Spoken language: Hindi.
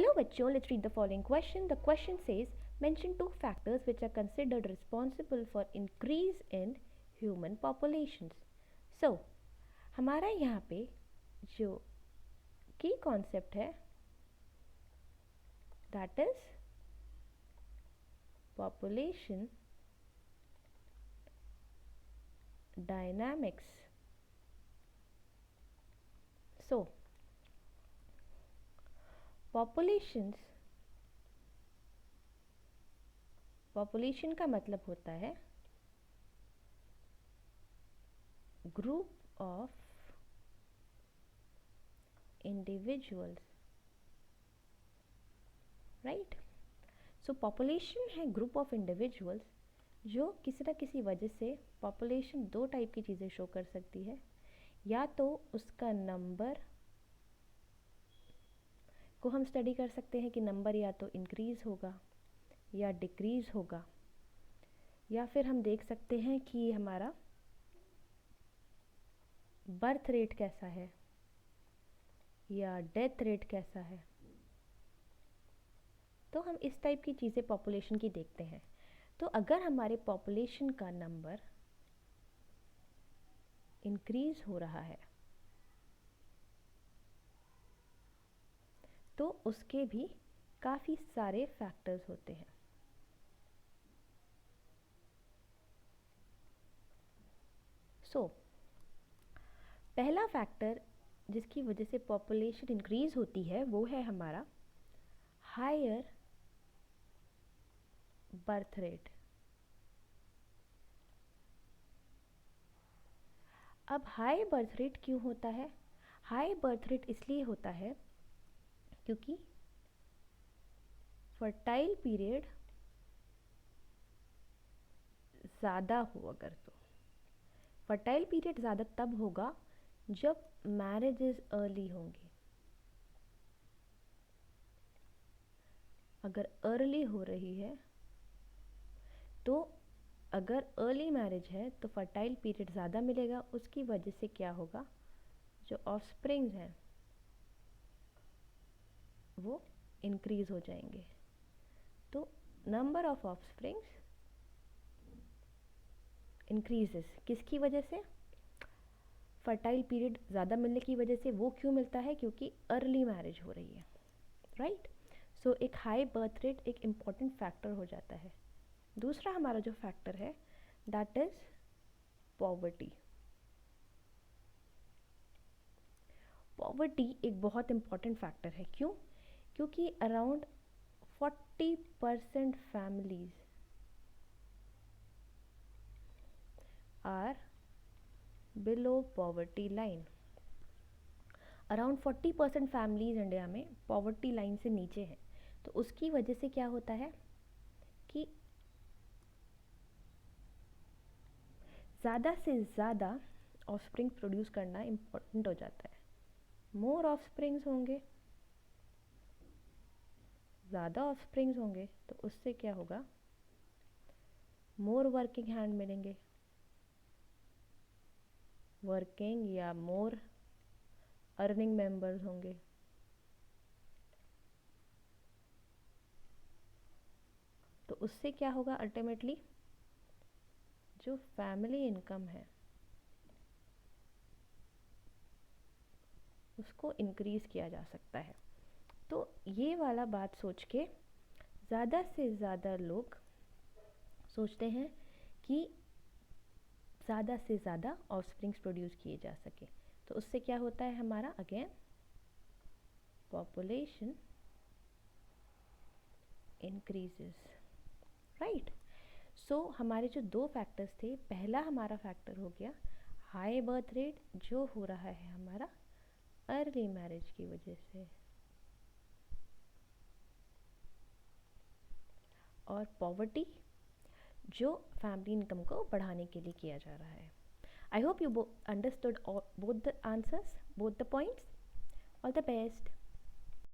Hello bachcho, let's read the following question. The question says, mention two factors which are considered responsible for increase in human populations. So, हमारा यहाँ पे जो की कॉन्सेप्ट है that is population dynamics. So, population का मतलब होता है group of individuals, right? So population है group of individuals जो किसी ना किसी वजह से population दो टाइप की चीज़ें शो कर सकती है, या तो उसका नंबर को हम स्टडी कर सकते हैं कि नंबर या तो इंक्रीज़ होगा या डिक्रीज़ होगा, या फिर हम देख सकते हैं कि हमारा बर्थ रेट कैसा है या डेथ रेट कैसा है। तो हम इस टाइप की चीज़ें पॉपुलेशन की देखते हैं। तो अगर हमारे पॉपुलेशन का नंबर इंक्रीज़ हो रहा है तो उसके भी काफ़ी सारे फैक्टर्स होते हैं। पहला फैक्टर जिसकी वजह से पॉपुलेशन इंक्रीज़ होती है वो है हमारा हायर बर्थ रेट। अब हाई बर्थ रेट क्यों होता है? हाई बर्थ रेट इसलिए होता है क्योंकि फर्टाइल पीरियड ज़्यादा हो। अगर तो फर्टाइल पीरियड ज़्यादा तब होगा जब मैरिजेस अर्ली होंगी। अगर अर्ली हो रही है तो अगर अर्ली मैरिज है तो फर्टाइल पीरियड ज़्यादा मिलेगा, उसकी वजह से क्या होगा, जो ऑफस्प्रिंग्स हैं वो इंक्रीज़ हो जाएंगे। तो नंबर ऑफ ऑफस्प्रिंग्स इंक्रीजेस किसकी वजह से? फर्टाइल पीरियड ज़्यादा मिलने की वजह से। वो क्यों मिलता है? क्योंकि अर्ली मैरिज हो रही है, राइट। सो एक हाई बर्थ रेट एक इम्पॉर्टेंट फैक्टर हो जाता है। दूसरा हमारा जो फैक्टर है दैट इज पॉवर्टी। पॉवर्टी एक बहुत इम्पॉर्टेंट फैक्टर है। क्यों? क्योंकि around 40% families are below poverty line. Around 40% families India में पॉवर्टी लाइन से नीचे हैं। तो उसकी वजह से क्या होता है कि ज़्यादा से ज़्यादा ऑफस्प्रिंग प्रोड्यूस करना इम्पोर्टेंट हो जाता है। मोर ऑफस्प्रिंग्स होंगे, ज़्यादा ऑफस्प्रिंग्स होंगे तो उससे क्या होगा, मोर वर्किंग हैंड मिलेंगे, वर्किंग या मोर अर्निंग मेंबर्स होंगे। तो उससे क्या होगा, अल्टीमेटली जो फैमिली इनकम है उसको इंक्रीज़ किया जा सकता है। तो ये वाला बात सोच के ज़्यादा से ज़्यादा लोग सोचते हैं कि ज़्यादा से ज़्यादा ऑफस्प्रिंग्स प्रोड्यूस किए जा सके। तो उससे क्या होता है हमारा, अगेन पॉपुलेशन इंक्रीजेस, राइट। सो हमारे जो दो फैक्टर्स थे, पहला हमारा फैक्टर हो गया हाई बर्थ रेट जो हो रहा है हमारा अर्ली मैरिज की वजह से, और पॉवर्टी जो फैमिली इनकम को बढ़ाने के लिए किया जा रहा है। I hope you understood both the answers, both the points. All the best.